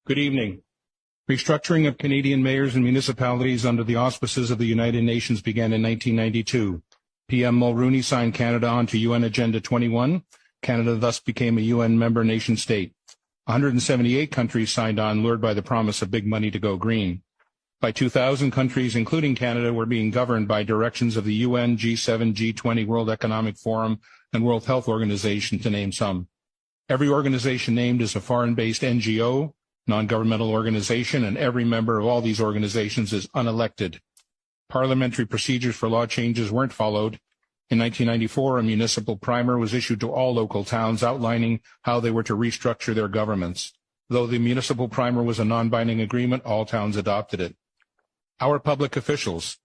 Good evening. Restructuring of Canadian mayors and municipalities under the auspices of the United Nations began in 1992. PM Mulroney signed Canada onto UN Agenda 21. Canada thus became a UN member nation state. 178 countries signed on, lured by the promise of big money to go green. By 2000, countries, including Canada, were being governed by directions of the UN, G7, G20, World Economic Forum, and World Health Organization, to name some. Every organization named is a foreign-based NGO, non-governmental organization, and every member of all these organizations is unelected. Parliamentary procedures for law changes weren't followed. In 1994, a municipal primer was issued to all local towns outlining how they were to restructure their governments. Though the municipal primer was a non-binding agreement, all towns adopted it. Our public officials,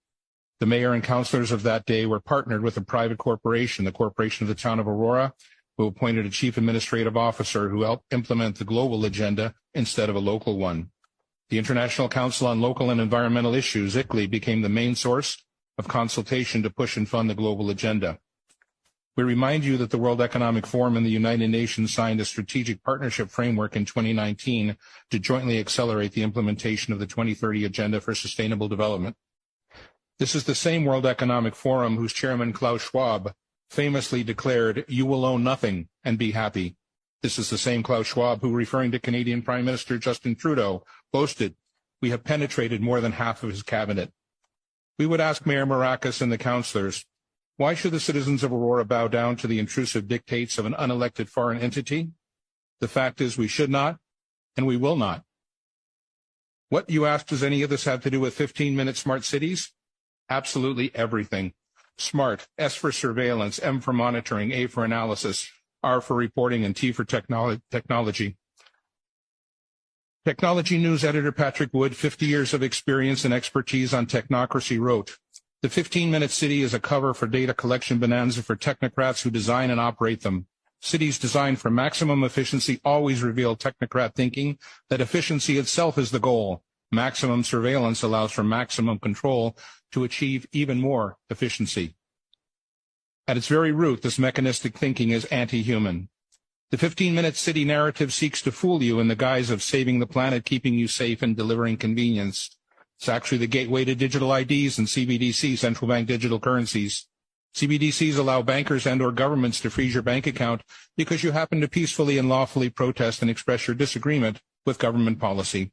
the mayor and councillors of that day, were partnered with a private corporation, the Corporation of the Town of Aurora, who appointed a chief administrative officer who helped implement the global agenda instead of a local one. The International Council on Local and Environmental Issues, ICLEI, became the main source of consultation to push and fund the global agenda. We remind you that the World Economic Forum and the United Nations signed a strategic partnership framework in 2019 to jointly accelerate the implementation of the 2030 Agenda for Sustainable Development. This is the same World Economic Forum whose chairman, Klaus Schwab, famously declared, "You will own nothing and be happy." This is the same Klaus Schwab who, referring to Canadian Prime Minister Justin Trudeau, boasted, "We have penetrated more than half of his cabinet." We would ask Mayor Maracas and the councillors, why should the citizens of Aurora bow down to the intrusive dictates of an unelected foreign entity? The fact is we should not, and we will not. What, you ask, does any of this have to do with 15-minute smart cities? Absolutely everything. SMART, S for surveillance, M for monitoring, A for analysis, R for reporting, and T for technology. Technology News editor Patrick Wood, 50 years of experience and expertise on technocracy, wrote, "The 15-minute city is a cover for data collection bonanza for technocrats who design and operate them. Cities designed for maximum efficiency always reveal technocrat thinking that efficiency itself is the goal. Maximum surveillance allows for maximum control to achieve even more efficiency." At its very root, this mechanistic thinking is anti-human. The 15-minute city narrative seeks to fool you in the guise of saving the planet, keeping you safe, and delivering convenience. It's actually the gateway to digital IDs and CBDC, central bank digital currencies. CBDCs allow bankers and or governments to freeze your bank account because you happen to peacefully and lawfully protest and express your disagreement with government policy.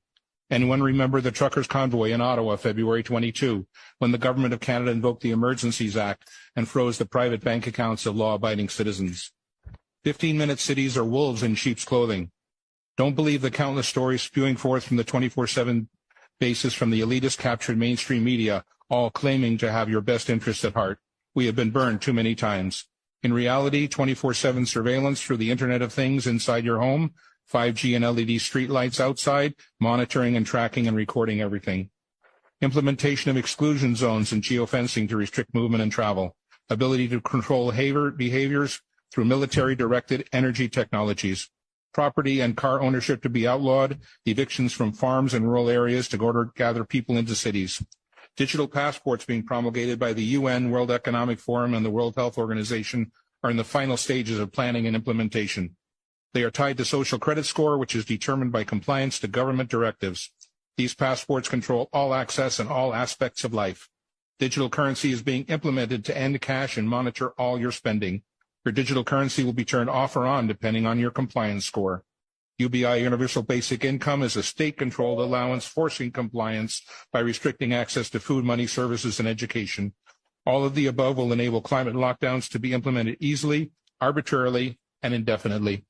Anyone remember the truckers' convoy in Ottawa, February 22, when the Government of Canada invoked the Emergencies Act and froze the private bank accounts of law-abiding citizens? 15-minute cities are wolves in sheep's clothing. Don't believe the countless stories spewing forth from the 24/7 basis from the elitist captured mainstream media, all claiming to have your best interest at heart. We have been burned too many times. In reality, 24/7 surveillance through the Internet of Things inside your home, 5G and LED streetlights outside, monitoring and tracking and recording everything. Implementation of exclusion zones and geofencing to restrict movement and travel. Ability to control behaviors through military-directed energy technologies. Property and car ownership to be outlawed. Evictions from farms and rural areas to gather people into cities. Digital passports being promulgated by the UN, World Economic Forum, and the World Health Organization are in the final stages of planning and implementation. They are tied to social credit score, which is determined by compliance to government directives. These passports control all access and all aspects of life. Digital currency is being implemented to end cash and monitor all your spending. Your digital currency will be turned off or on depending on your compliance score. UBI Universal Basic Income is a state-controlled allowance forcing compliance by restricting access to food, money, services, and education. All of the above will enable climate lockdowns to be implemented easily, arbitrarily, and indefinitely.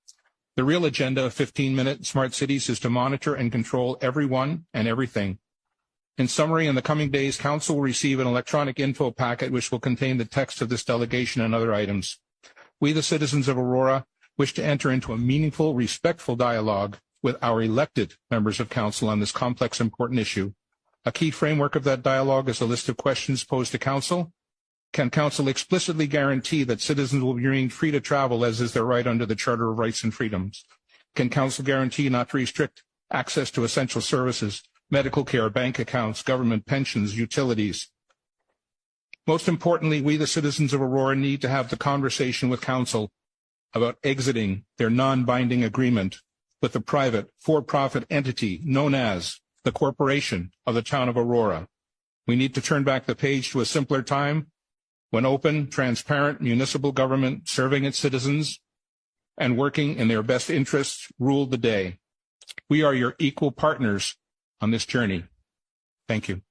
The real agenda of 15-minute smart cities is to monitor and control everyone and everything. In summary, in the coming days, Council will receive an electronic info packet which will contain the text of this delegation and other items. We, the citizens of Aurora, wish to enter into a meaningful, respectful dialogue with our elected members of Council on this complex, important issue. A key framework of that dialogue is a list of questions posed to Council. Can Council explicitly guarantee that citizens will remain free to travel as is their right under the Charter of Rights and Freedoms? Can Council guarantee not to restrict access to essential services, medical care, bank accounts, government pensions, utilities? Most importantly, we, the citizens of Aurora, need to have the conversation with Council about exiting their non-binding agreement with the private, for-profit entity known as the Corporation of the Town of Aurora. We need to turn back the page to a simpler time when open, transparent municipal government serving its citizens and working in their best interests ruled the day. We are your equal partners on this journey. Thank you.